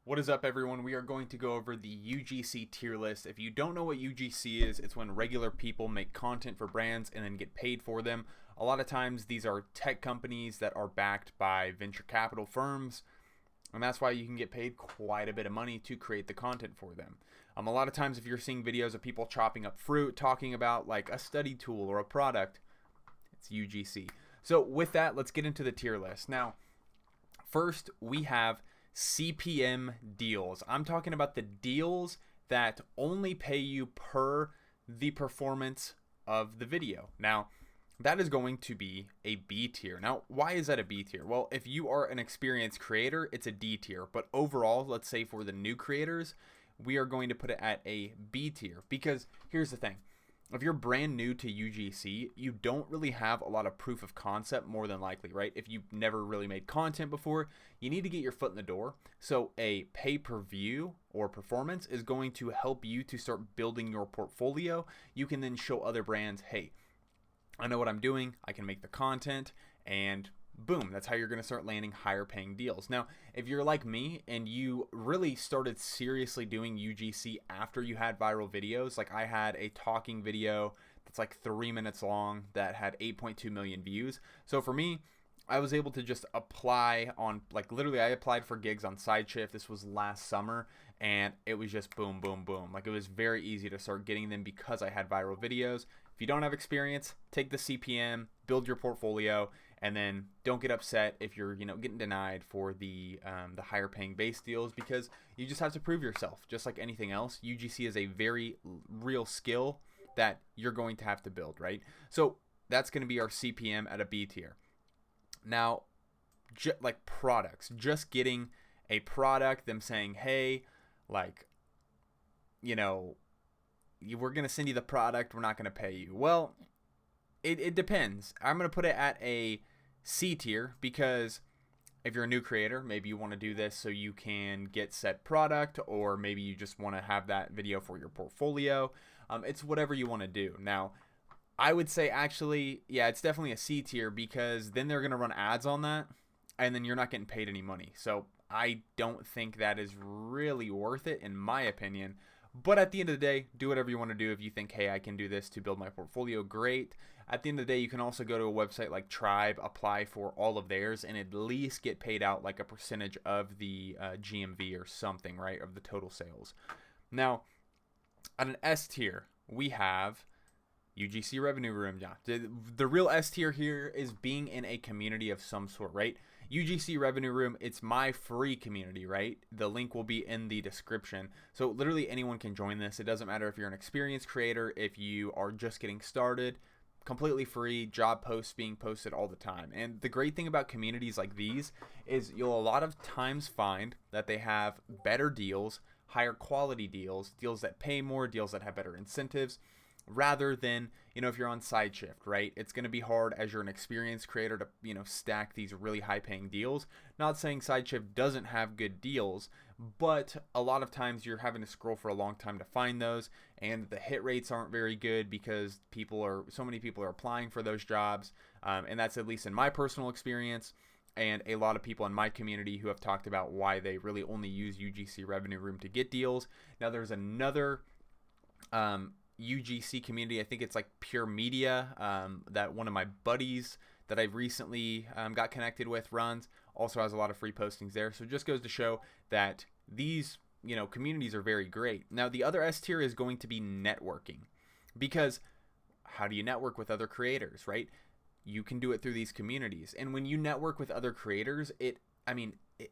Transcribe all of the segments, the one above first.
What is up, everyone? We are going to go over the UGC tier list. If you don't know what UGC is, it's when regular people make content for brands and then get paid for them. A lot of times these are tech companies that are backed by venture capital firms, and that's why you can get paid quite a bit of money to create the content for them. A lot of times if you're seeing videos of people chopping up fruit, talking about like a study tool or a product, it's UGC. So with that, let's get into the tier list. Now, first we have CPM deals. I'm talking about the deals that only pay you per the performance of the video. Now, that is going to be a B tier. Now, why is that a B tier? Well, if you are an experienced creator, it's a D tier. But overall, let's say for the new creators, we are going to put it at a B tier. Because here's the thing. If you're brand new to UGC, you don't really have a lot of proof of concept, more than likely, right? If you've never really made content before, you need to get your foot in the door. So a pay-per-view or performance is going to help you to start building your portfolio. You can then show other brands, hey, I know what I'm doing, I can make the content, and boom, that's how you're going to start landing higher paying deals. Now, if you're like me and you really started seriously doing UGC after you had viral videos, like I had a talking video that's like 3 minutes long that had 8.2 million views. So for me, I was able to just apply on, like, literally I applied for gigs on SideShift. This was last summer, and it was just boom, boom, boom. Like, it was very easy to start getting them because I had viral videos. If you don't have experience, take the CPM, build your portfolio, and then don't get upset if you're, getting denied for the higher paying base deals, because you just have to prove yourself. Just like anything else, UGC is a very real skill that you're going to have to build, right? So that's going to be our CPM at a B tier. Now, like products, just getting a product, them saying, hey, like, we're going to send you the product, we're not going to pay you. Well, it depends. I'm going to put it at a C tier because if you're a new creator, maybe you want to do this so you can get set product, or maybe you just want to have that video for your portfolio. It's whatever you want to do. Now, I would say actually, yeah, it's definitely a C tier because then they're going to run ads on that and then you're not getting paid any money. So I don't think that is really worth it in my opinion. But at the end of the day, do whatever you want to do. If you think, hey, I can do this to build my portfolio, great. At the end of the day, you can also go to a website like Tribe, apply for all of theirs, and at least get paid out like a percentage of the GMV or something, right, of the total sales. Now, at an S tier, we have UGC Revenue Room. Yeah, the real S tier here is being in a community of some sort, right? UGC Revenue Room, it's my free community, right? The link will be in the description. So literally anyone can join this. It doesn't matter if you're an experienced creator, if you are just getting started, completely free, job posts being posted all the time. And the great thing about communities like these is you'll a lot of times find that they have better deals, higher quality deals, deals that pay more, deals that have better incentives, rather than, if you're on SideShift, right? It's going to be hard as you're an experienced creator to, stack these really high paying deals. Not saying SideShift doesn't have good deals, but a lot of times you're having to scroll for a long time to find those, and the hit rates aren't very good because so many people are applying for those jobs. And that's at least in my personal experience, and a lot of people in my community who have talked about why they really only use UGC Revenue Room to get deals. Now there's another, UGC community, I think it's like Pure Media, that one of my buddies that I've recently got connected with runs, also has a lot of free postings there. So it just goes to show that these communities are very great. Now the other S tier is going to be networking, because how do you network with other creators, right? You can do it through these communities, and when you network with other creators,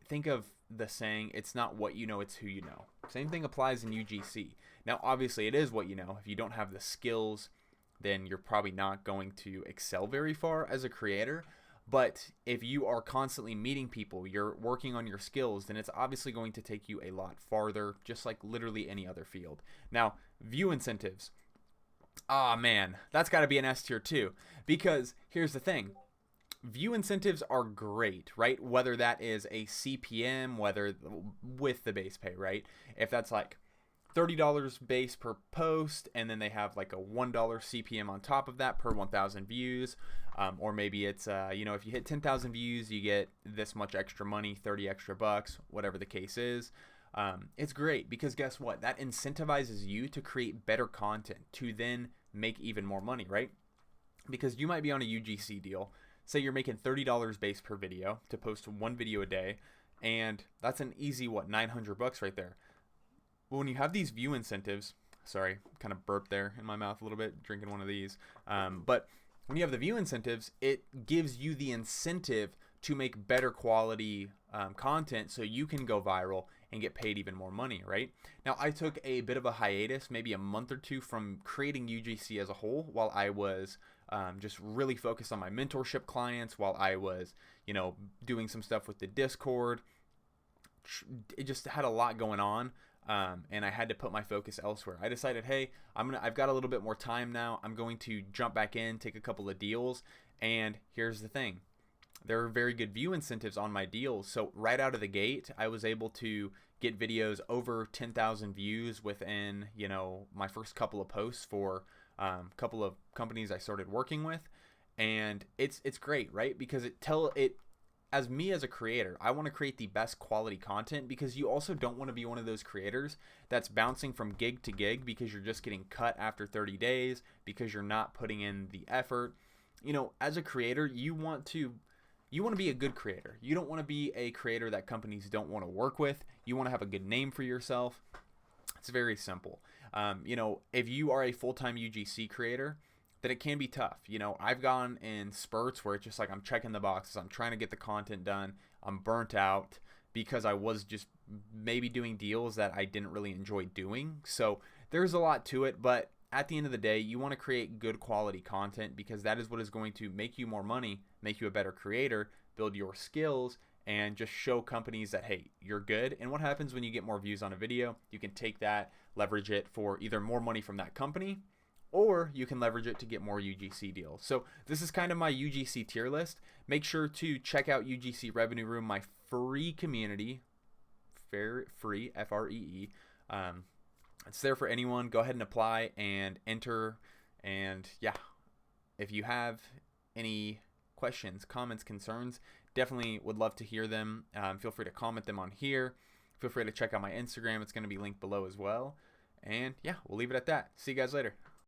think of the saying, it's not what you know, it's who you know. Same thing applies in UGC. Now, obviously, it is what you know. If you don't have the skills, then you're probably not going to excel very far as a creator. But if you are constantly meeting people, you're working on your skills, then it's obviously going to take you a lot farther, just like literally any other field. Now, view incentives. Ah, man, that's got to be an S tier too. Because here's the thing. View incentives are great, right? Whether that is a CPM, whether with the base pay, right? If that's like $30 base per post, and then they have like a $1 CPM on top of that per 1,000 views, or maybe it's if you hit 10,000 views, you get this much extra money, 30 extra bucks, whatever the case is. It's great because guess what? That incentivizes you to create better content to then make even more money, right? Because you might be on a UGC deal. Say you're making $30 base per video to post one video a day, and that's an easy, what, 900 bucks right there. Well, when you have these view incentives, sorry, kind of burped there in my mouth a little bit, drinking one of these. But when you have the view incentives, it gives you the incentive to make better quality content so you can go viral and get paid even more money, right? Now, I took a bit of a hiatus, maybe a month or two, from creating UGC as a whole while I was just really focused on my mentorship clients, while I was, doing some stuff with the Discord. It just had a lot going on. And I had to put my focus elsewhere. I decided, hey, I've got a little bit more time now. I'm going to jump back in, take a couple of deals, and here's the thing. There are very good view incentives on my deals. So right out of the gate, I was able to get videos over 10,000 views within, my first couple of posts for a couple of companies I started working with. And it's great, right? Because as me as a creator, I want to create the best quality content, because you also don't want to be one of those creators that's bouncing from gig to gig because you're just getting cut after 30 days because you're not putting in the effort. As a creator, you want to be a good creator. You don't want to be a creator that companies don't want to work with. You want to have a good name for yourself. It's very simple. If you are a full-time UGC creator, then it can be tough. I've gone in spurts where it's just like I'm checking the boxes. I'm trying to get the content done. I'm burnt out because I was just maybe doing deals that I didn't really enjoy doing. So there's a lot to it, but at the end of the day, you want to create good quality content because that is what is going to make you more money, make you a better creator, build your skills, and just show companies that, hey, you're good. And what happens when you get more views on a video? You can take that, leverage it for either more money from that company, or you can leverage it to get more UGC deals. So this is kind of my UGC tier list. Make sure to check out UGC Revenue Room, my free community, free, F-R-E-E. It's there for anyone. Go ahead and apply and enter. And yeah, if you have any questions, comments, concerns, definitely would love to hear them. Feel free to comment them on here. Feel free to check out my Instagram. It's going to be linked below as well. And yeah, we'll leave it at that. See you guys later.